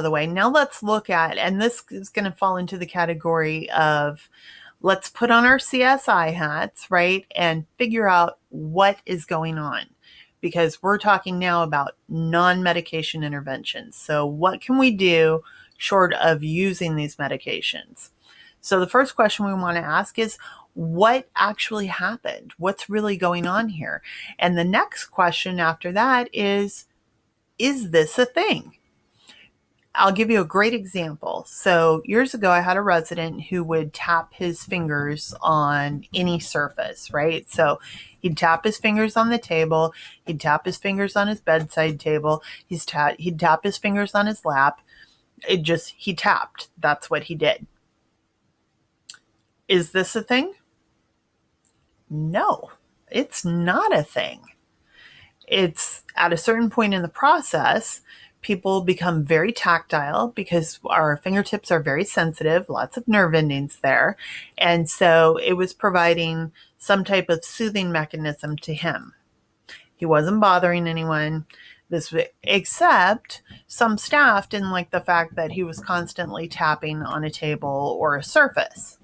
the way. Now let's look at, and this is going to fall into the category of, let's put on our CSI hats, right, and figure out what is going on. Because we're talking now about non-medication interventions. So what can we do short of using these medications? So the first question we want to ask is, what actually happened? What's really going on here? And the next question after that is this a thing? I'll give you a great example. So years ago, I had a resident who would tap his fingers on any surface, right? So he'd tap his fingers on the table. He'd tap his fingers on his bedside table. He'd tap his fingers on his lap. He tapped. That's what he did. Is this a thing? No, it's not a thing. It's at a certain point in the process, people become very tactile because our fingertips are very sensitive, lots of nerve endings there. And so it was providing some type of soothing mechanism to him. He wasn't bothering anyone. Except some staff didn't like the fact that he was constantly tapping on a table or a surface.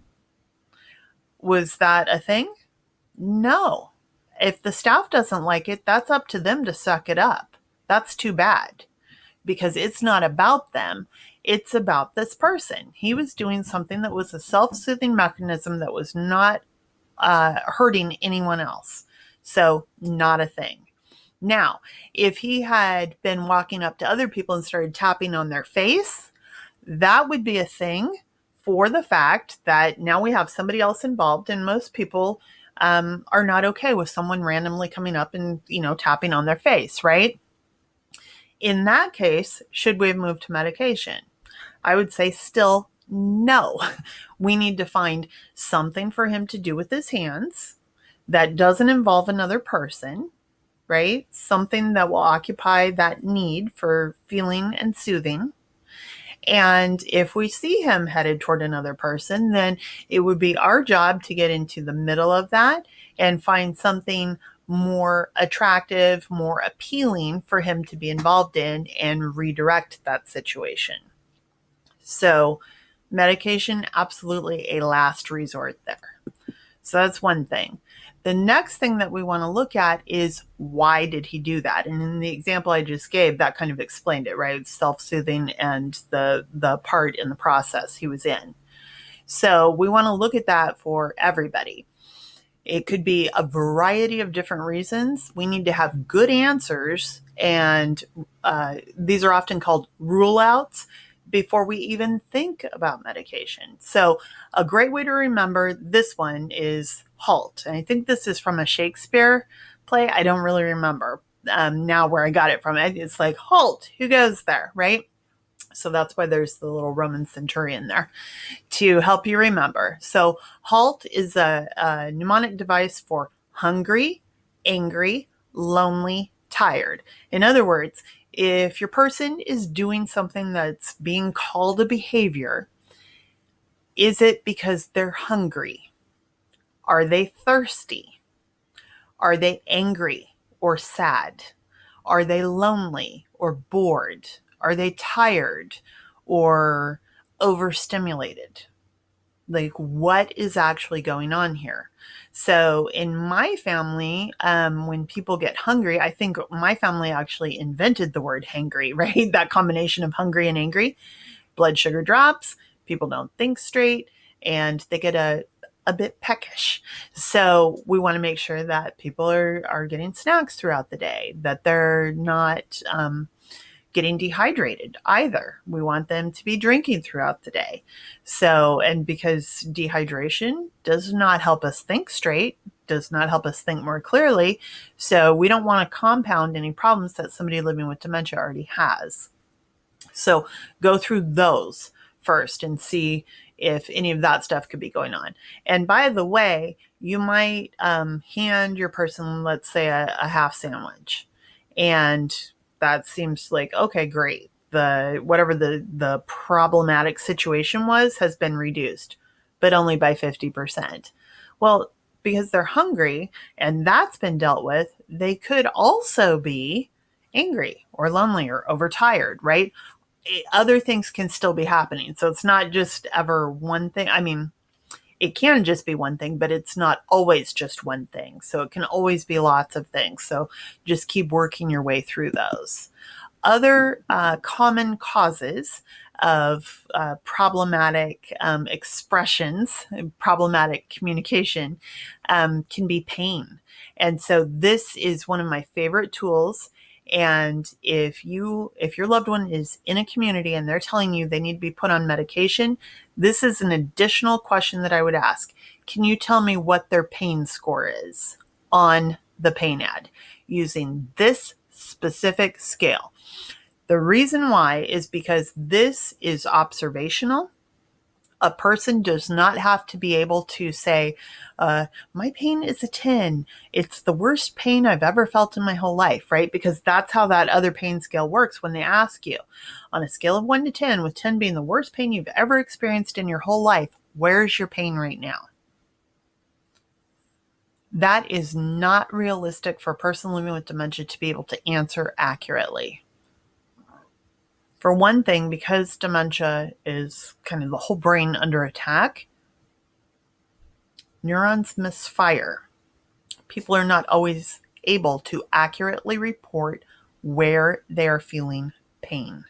Was that a thing? No. If the staff doesn't like it, that's up to them to suck it up. That's too bad, because it's not about them. It's about this person. He was doing something that was a self-soothing mechanism that was not hurting anyone else. So not a thing. Now, if he had been walking up to other people and started tapping on their face, that would be a thing, for the fact that now we have somebody else involved, and most people are not okay with someone randomly coming up and, tapping on their face, right? In that case, should we have moved to medication? I would say still no. We need to find something for him to do with his hands that doesn't involve another person, right? Something that will occupy that need for feeling and soothing. And if we see him headed toward another person, then it would be our job to get into the middle of that and find something more attractive, more appealing for him to be involved in and redirect that situation. So medication, absolutely a last resort there. So that's one thing. The next thing that we want to look at is, why did he do that? And in the example I just gave, that kind of explained it, right? It's self-soothing and the part in the process he was in. So we want to look at that for everybody. It could be a variety of different reasons. We need to have good answers, and these are often called rule outs before we even think about medication. So a great way to remember this one is halt. And I think this is from a Shakespeare play. I don't really remember now where I got it from. It's like, halt, who goes there, right? So that's why there's the little Roman centurion there to help you remember. So halt is a mnemonic device for hungry, angry, lonely, tired. In other words, if your person is doing something that's being called a behavior, is it because they're hungry? Are they thirsty? Are they angry or sad? Are they lonely or bored? Are they tired or overstimulated? Like, what is actually going on here? So in my family, when people get hungry, I think my family actually invented the word hangry, right? That combination of hungry and angry. Blood sugar drops, people don't think straight, and they get a bit peckish. So we want to make sure that people are getting snacks throughout the day, that they're not getting dehydrated either. We want them to be drinking throughout the day. So, and because dehydration does not help us think straight, does not help us think more clearly, so we don't want to compound any problems that somebody living with dementia already has. So go through those first and see if any of that stuff could be going on. And by the way, you might hand your person, let's say, a half sandwich, and that seems like, okay, great. Whatever the problematic situation was has been reduced, but only by 50%. Well, because they're hungry and that's been dealt with, they could also be angry or lonely or overtired, right? other things can still be happening. So it's not just ever one thing. I mean, it can just be one thing, but it's not always just one thing. So it can always be lots of things. So just keep working your way through those. Other common causes of problematic expressions, problematic communication, can be pain. And so this is one of my favorite tools. And if your loved one is in a community and they're telling you they need to be put on medication, this is an additional question that I would ask. Can you tell me what their pain score is on the pain ad using this specific scale? The reason why is because this is observational. A person does not have to be able to say, my pain is a 10. It's the worst pain I've ever felt in my whole life, right? Because that's how that other pain scale works when they ask you. On a scale of 1 to 10, with 10 being the worst pain you've ever experienced in your whole life, where's your pain right now? That is not realistic for a person living with dementia to be able to answer accurately. For one thing, because dementia is kind of the whole brain under attack, neurons misfire. People are not always able to accurately report where they are feeling pain.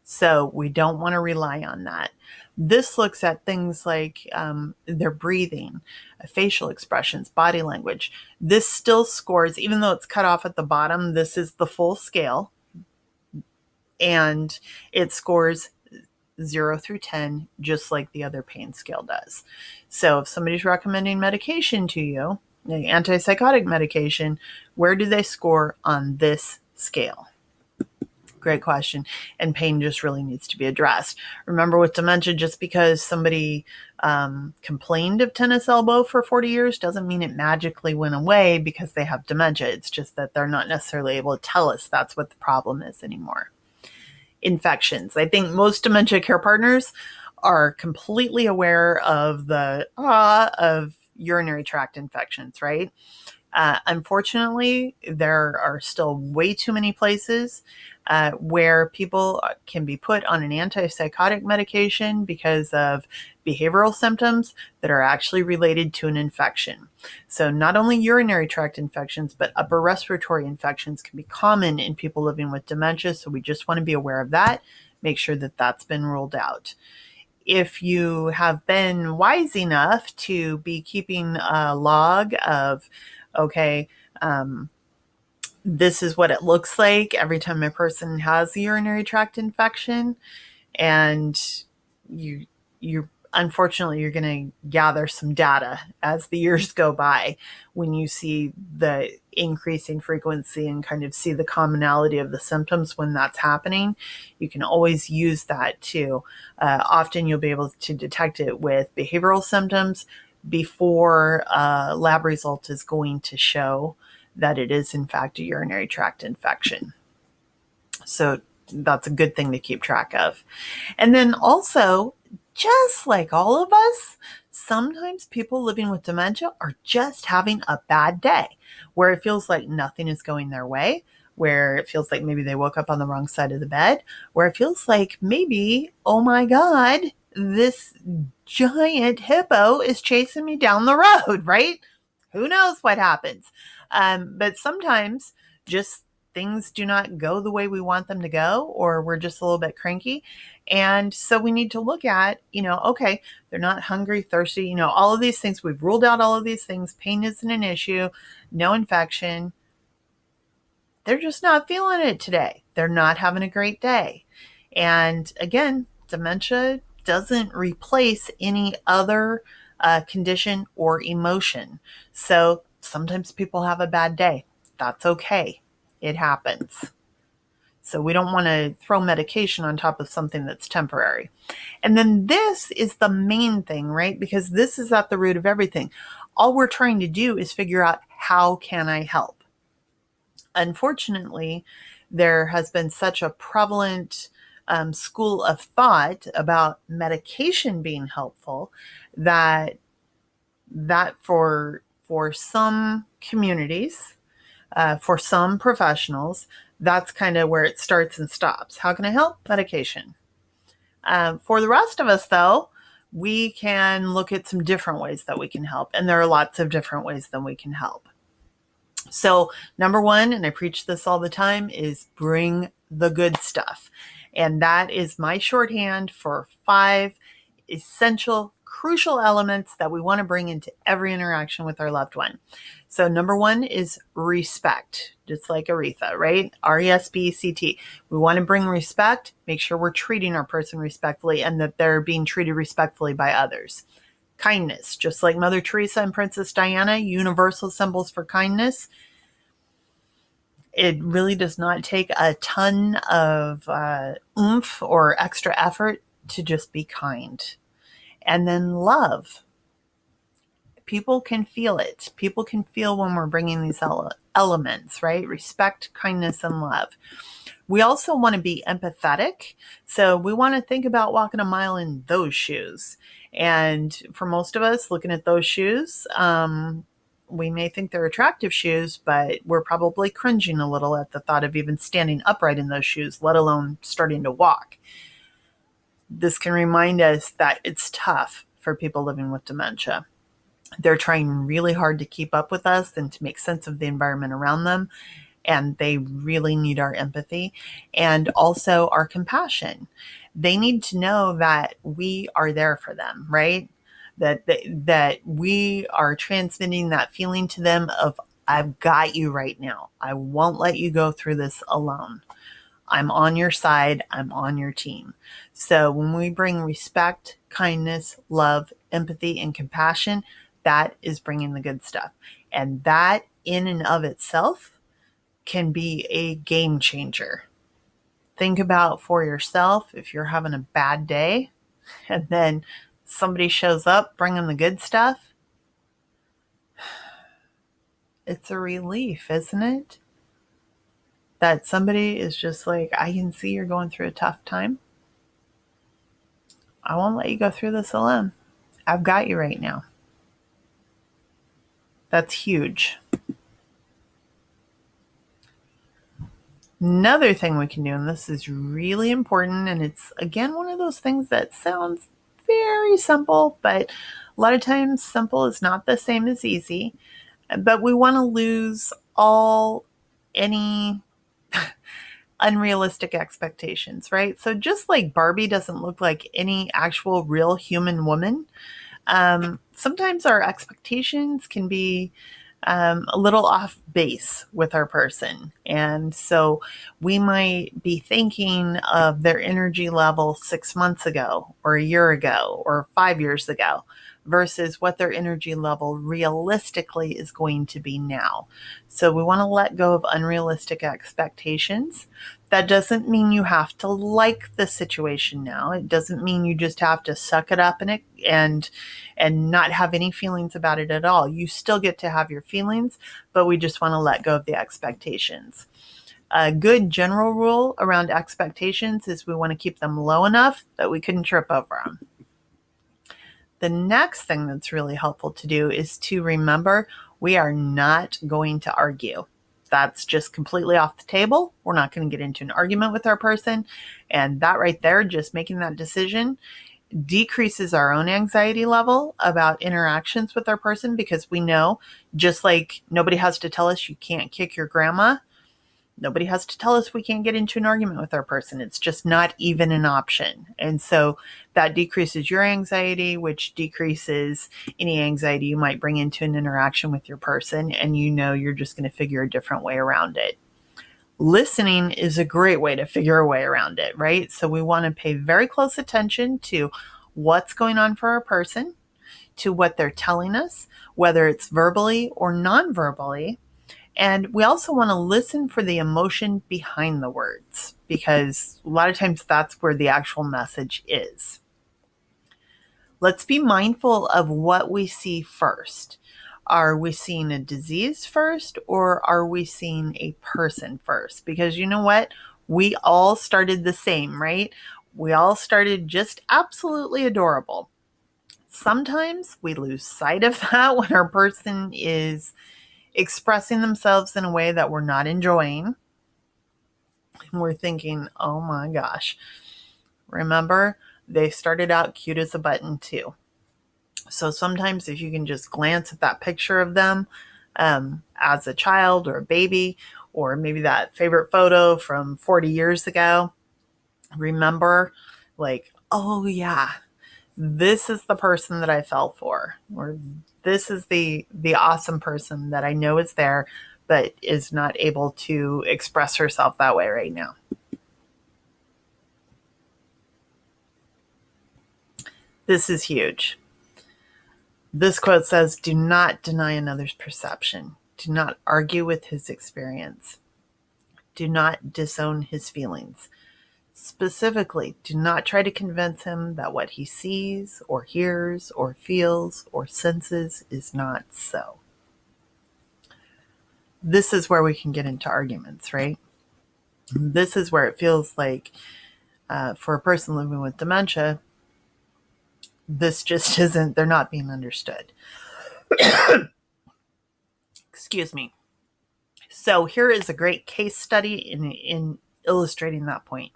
So we don't want to rely on that. This looks at things like their breathing, facial expressions, body language. This still scores, even though it's cut off at the bottom, this is the full scale. And it scores 0 through 10, just like the other pain scale does. So if somebody's recommending medication to you, antipsychotic medication, where do they score on this scale? Great question. And pain just really needs to be addressed. Remember, with dementia, just because somebody complained of tennis elbow for 40 years doesn't mean it magically went away because they have dementia. It's just that they're not necessarily able to tell us that's what the problem is anymore. Infections. I think most dementia care partners are completely aware of the of urinary tract infections, right? Unfortunately, there are still way too many places where people can be put on an antipsychotic medication because of behavioral symptoms that are actually related to an infection. So not only urinary tract infections, but upper respiratory infections can be common in people living with dementia. So we just want to be aware of that. Make sure that that's been ruled out. If you have been wise enough to be keeping a log of, okay, this is what it looks like every time a person has a urinary tract infection, and you unfortunately you're going to gather some data as the years go by when you see the increasing frequency and kind of see the commonality of the symptoms when that's happening. You can always use that too. Often you'll be able to detect it with behavioral symptoms before a lab result is going to show that it is in fact a urinary tract infection. So that's a good thing to keep track of. And then also, just like all of us, sometimes people living with dementia are just having a bad day where it feels like nothing is going their way, where it feels like maybe they woke up on the wrong side of the bed, where it feels like maybe, oh my God, this giant hippo is chasing me down the road, right? Who knows what happens? But sometimes just things do not go the way we want them to go, or we're just a little bit cranky. And so we need to look at, okay, they're not hungry, thirsty, all of these things. We've ruled out all of these things. Pain isn't an issue, no infection. They're just not feeling it today. They're not having a great day. And again, dementia doesn't replace any other condition or emotion. So sometimes people have a bad day. That's okay. It happens. So we don't want to throw medication on top of something that's temporary. And then this is the main thing, right? Because this is at the root of everything. All we're trying to do is figure out, how can I help? Unfortunately, there has been such a prevalent school of thought about medication being helpful that for some communities, for some professionals, That's kind of where it starts and stops. How can I help? Medication. For the rest of us, though, we can look at some different ways that we can help. And there are lots of different ways that we can help. So, number one, and I preach this all the time, is bring the good stuff. And that is my shorthand for 5 essential, crucial elements that we want to bring into every interaction with our loved one. So, number one is respect, just like Aretha, right? RESPECT. We want to bring respect, make sure we're treating our person respectfully and that they're being treated respectfully by others. Kindness, just like Mother Teresa and Princess Diana, universal symbols for kindness. It really does not take a ton of oomph or extra effort to just be kind. And then love. People can feel it. People can feel when we're bringing these elements, right? Respect, kindness, and love. We also want to be empathetic. So we want to think about walking a mile in those shoes. And for most of us, looking at those shoes, we may think they're attractive shoes, but we're probably cringing a little at the thought of even standing upright in those shoes, let alone starting to walk. This can remind us that it's tough for people living with dementia. They're trying really hard to keep up with us and to make sense of the environment around them. And they really need our empathy and also our compassion. They need to know that we are there for them, right? That we are transmitting that feeling to them of, I've got you right now. I won't let you go through this alone. I'm on your side. I'm on your team. So when we bring respect, kindness, love, empathy, and compassion, that is bringing the good stuff. And that in and of itself can be a game changer. Think about for yourself if you're having a bad day and then somebody shows up bringing the good stuff. It's a relief, isn't it? That somebody is just like, I can see you're going through a tough time. I won't let you go through this alone. I've got you right now. That's huge. Another thing we can do, and this is really important, and it's again one of those things that sounds very simple, but a lot of times simple is not the same as easy. But we want to lose any unrealistic expectations, right? So just like Barbie doesn't look like any actual real human woman, sometimes our expectations can be a little off base with our person. And so we might be thinking of their energy level 6 months ago or a year ago or 5 years ago versus what their energy level realistically is going to be now. So we want to let go of unrealistic expectations. That doesn't mean you have to like the situation now. It doesn't mean you just have to suck it up and not have any feelings about it at all. You still get to have your feelings, but we just want to let go of the expectations. A good general rule around expectations is we want to keep them low enough that we couldn't trip over them. The next thing that's really helpful to do is to remember we are not going to argue. That's just completely off the table. We're not going to get into an argument with our person. And that right there, just making that decision, decreases our own anxiety level about interactions with our person because we know, just like nobody has to tell us you can't kick your grandma, nobody has to tell us we can't get into an argument with our person. It's just not even an option. And so that decreases your anxiety, which decreases any anxiety you might bring into an interaction with your person. And you know you're just going to figure a different way around it. Listening is a great way to figure a way around it, right? So we want to pay very close attention to what's going on for our person, to what they're telling us, whether it's verbally or non-verbally. And we also want to listen for the emotion behind the words because a lot of times that's where the actual message is. Let's be mindful of what we see first. Are we seeing a disease first or are we seeing a person first? Because you know what? We all started the same, right? We all started just absolutely adorable. Sometimes we lose sight of that when our person is expressing themselves in a way that we're not enjoying. And we're thinking, oh my gosh, remember, they started out cute as a button too. So sometimes if you can just glance at that picture of them as a child or a baby, or maybe that favorite photo from 40 years ago, remember, like, oh yeah, this is the person that I fell for, or this is the awesome person that I know is there, but is not able to express herself that way right now. This is huge. This quote says, "Do not deny another's perception. Do not argue with his experience. Do not disown his feelings. Specifically, do not try to convince him that what he sees or hears or feels or senses is not so." This is where we can get into arguments, right? This is where it feels like for a person living with dementia, this just isn't, they're not being understood. Excuse me. So here is a great case study in illustrating that point.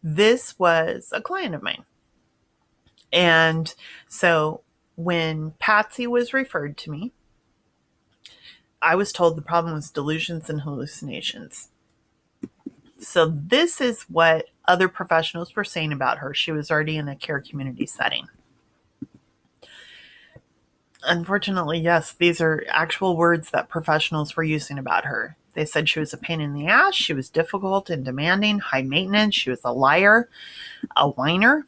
This was a client of mine. And so when Patsy was referred to me, I was told the problem was delusions and hallucinations. So this is what other professionals were saying about her. She was already in a care community setting. Unfortunately, yes, these are actual words that professionals were using about her. They said she was a pain in the ass, she was difficult and demanding, high maintenance, she was a liar, a whiner,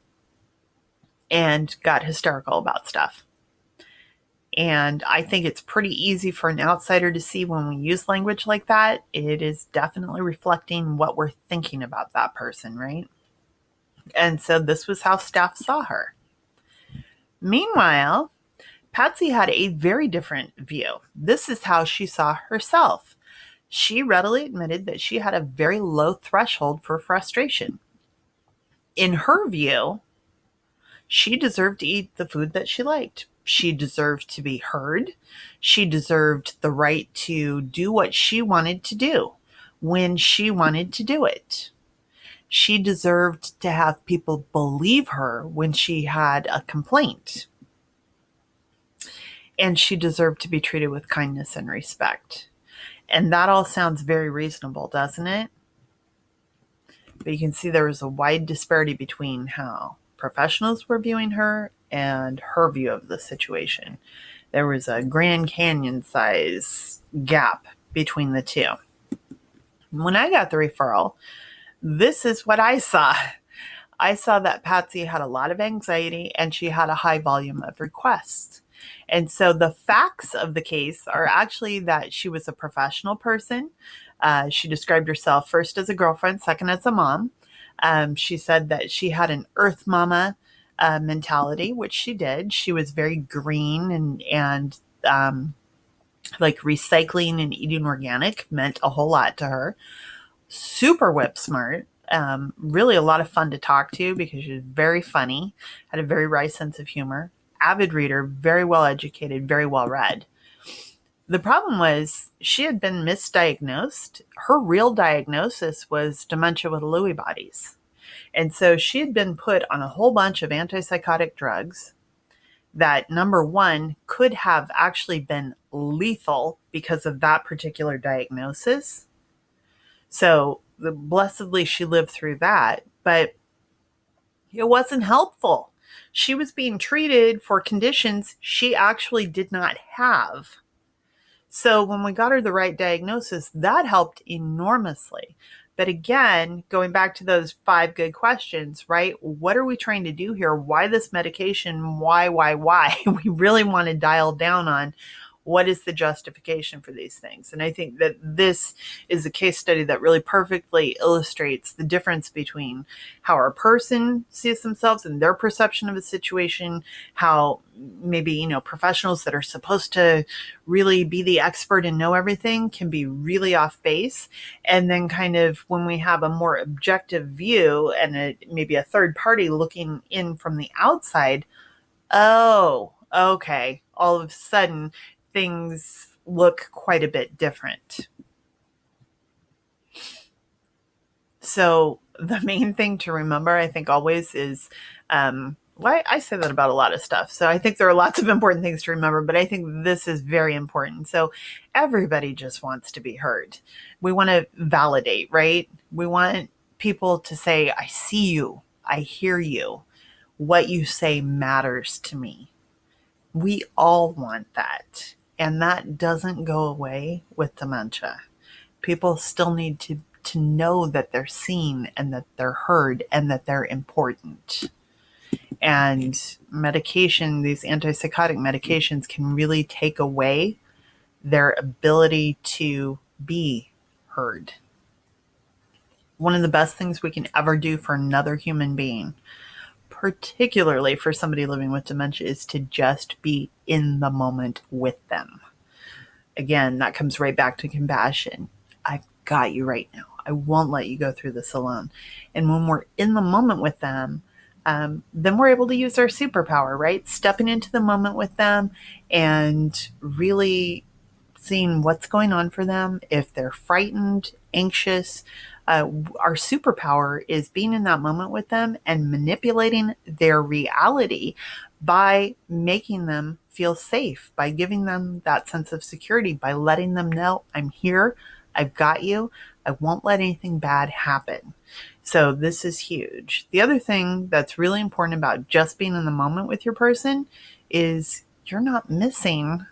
and got hysterical about stuff. And I think it's pretty easy for an outsider to see when we use language like that. It is definitely reflecting what we're thinking about that person, right? And so this was how staff saw her. Meanwhile, Patsy had a very different view. This is how she saw herself. She readily admitted that she had a very low threshold for frustration. In her view, she deserved to eat the food that she liked. She deserved to be heard. She deserved the right to do what she wanted to do when she wanted to do it. She deserved to have people believe her when she had a complaint. And she deserved to be treated with kindness and respect. And that all sounds very reasonable, doesn't it? But you can see there was a wide disparity between how professionals were viewing her and her view of the situation. There was a Grand Canyon size gap between the two. When I got the referral, this is what I saw. I saw that Patsy had a lot of anxiety and she had a high volume of requests. And so the facts of the case are actually that she was a professional person. She described herself first as a girlfriend, second as a mom. She said that she had an earth mama mentality, which she did. She was very green and like recycling and eating organic meant a whole lot to her. Super whip smart. Really a lot of fun to talk to because she was very funny, had a very wry sense of humor, avid reader, very well educated, very well read. The problem was she had been misdiagnosed. Her real diagnosis was dementia with Lewy bodies. And so she had been put on a whole bunch of antipsychotic drugs that, number one, could have actually been lethal because of that particular diagnosis. So blessedly she lived through that, but it wasn't helpful. She was being treated for conditions she actually did not have. So when we got her the right diagnosis, that helped enormously. But again, going back to those 5 good questions, right? What are we trying to do here? Why this medication? Why? We really want to dial down on what is the justification for these things. And I think that this is a case study that really perfectly illustrates the difference between how a person sees themselves and their perception of a situation, how maybe, professionals that are supposed to really be the expert and know everything can be really off base. And then kind of when we have a more objective view and maybe a third party looking in from the outside, oh, okay, all of a sudden things look quite a bit different. So the main thing to remember, I think, always is, well, I say that about a lot of stuff. So I think there are lots of important things to remember, but I think this is very important. So everybody just wants to be heard. We want to validate, right? We want people to say, I see you, I hear you, what you say matters to me. We all want that. And that doesn't go away with dementia. People still need to know that they're seen and that they're heard and that they're important. And medication, these antipsychotic medications can really take away their ability to be heard. One of the best things we can ever do for another human being, particularly for somebody living with dementia, is to just be in the moment with them. Again, that comes right back to compassion. I've got you right now. I won't let you go through this alone. And when we're in the moment with them, then we're able to use our superpower, right? Stepping into the moment with them and really seeing what's going on for them. If they're frightened, anxious, our superpower is being in that moment with them and manipulating their reality by making them feel safe, by giving them that sense of security, by letting them know, I'm here, I've got you, I won't let anything bad happen. So this is huge. The other thing that's really important about just being in the moment with your person is you're not missing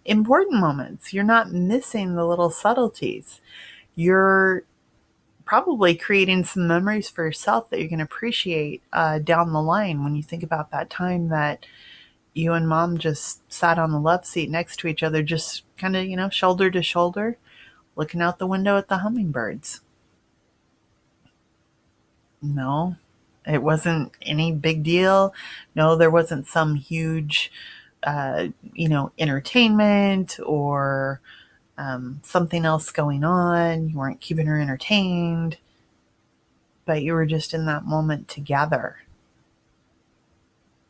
important moments. You're not missing the little subtleties. You're probably creating some memories for yourself that you can appreciate down the line when you think about that time that you and mom just sat on the love seat next to each other, just kind of, shoulder to shoulder, looking out the window at the hummingbirds. No, it wasn't any big deal. No, there wasn't some huge, entertainment or something else going on. You weren't keeping her entertained, but you were just in that moment together,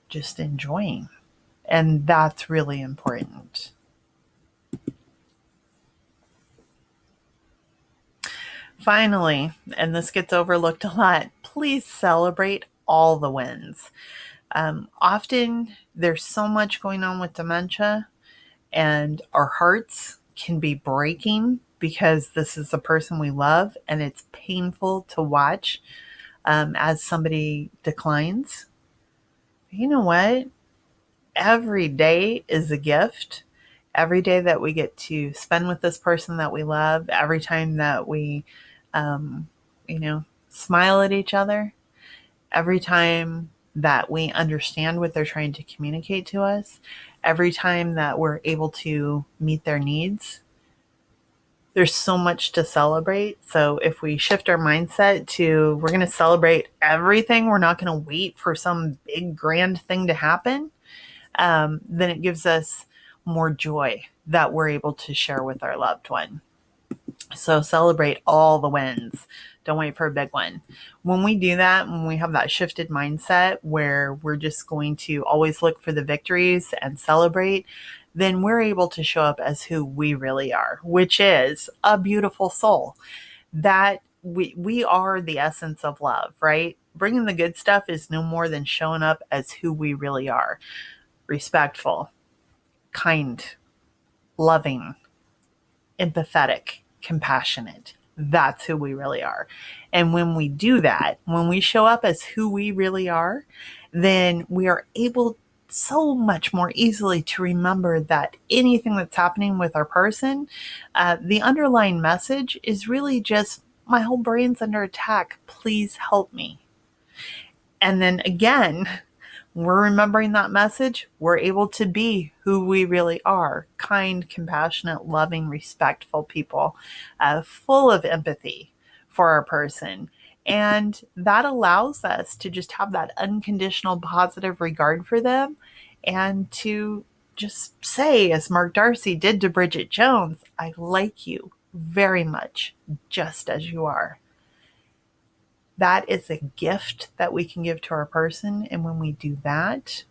just enjoying. And that's really important. Finally, and this gets overlooked a lot, please celebrate all the wins. Often there's so much going on with dementia, and our hearts can be breaking because this is a person we love, and it's painful to watch as somebody declines. You know what? Every day is a gift. Every day that we get to spend with this person that we love, every time that we, um, smile at each other, every time that we understand what they're trying to communicate to us, every time that we're able to meet their needs, there's so much to celebrate. So if we shift our mindset to we're going to celebrate everything, we're not going to wait for some big grand thing to happen, then it gives us more joy that we're able to share with our loved one. So celebrate all the wins. Don't wait for a big one. When we do that, when we have that shifted mindset where we're just going to always look for the victories and celebrate, then we're able to show up as who we really are, which is a beautiful soul. That we are the essence of love, right? Bringing the good stuff is no more than showing up as who we really are. Respectful, kind, loving, empathetic, compassionate. That's who we really are. And when we do that, when we show up as who we really are, then we are able so much more easily to remember that anything that's happening with our person, the underlying message is really just, my whole brain's under attack. Please help me. And then again, we're remembering that message, we're able to be who we really are: kind, compassionate, loving, respectful people, full of empathy for our person. And that allows us to just have that unconditional positive regard for them and to just say, as Mark Darcy did to Bridget Jones, I like you very much, just as you are. That is a gift that we can give to our person. And when we do that,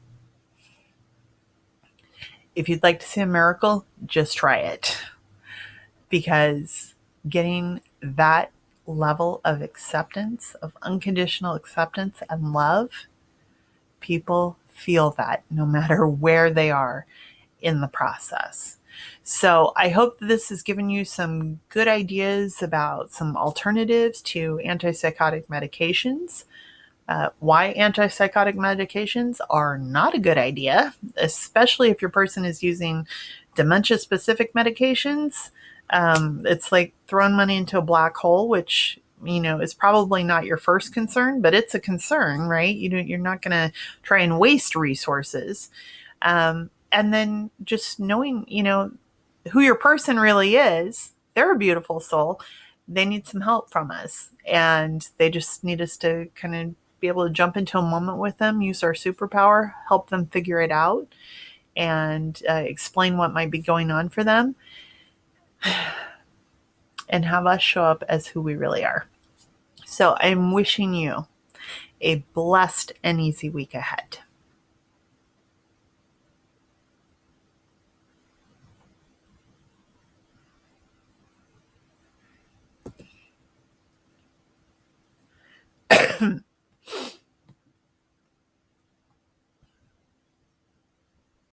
if you'd like to see a miracle, just try it. Because getting that level of acceptance, of unconditional acceptance and love, people feel that no matter where they are in the process. So I hope this has given you some good ideas about some alternatives to antipsychotic medications. Why antipsychotic medications are not a good idea, especially if your person is using dementia specific medications. It's like throwing money into a black hole, which is probably not your first concern, but it's a concern, right? You're not going to try and waste resources. And then just knowing, who your person really is, they're a beautiful soul. They need some help from us, and they just need us to kind of be able to jump into a moment with them, use our superpower, help them figure it out, and explain what might be going on for them, and have us show up as who we really are. So I'm wishing you a blessed and easy week ahead.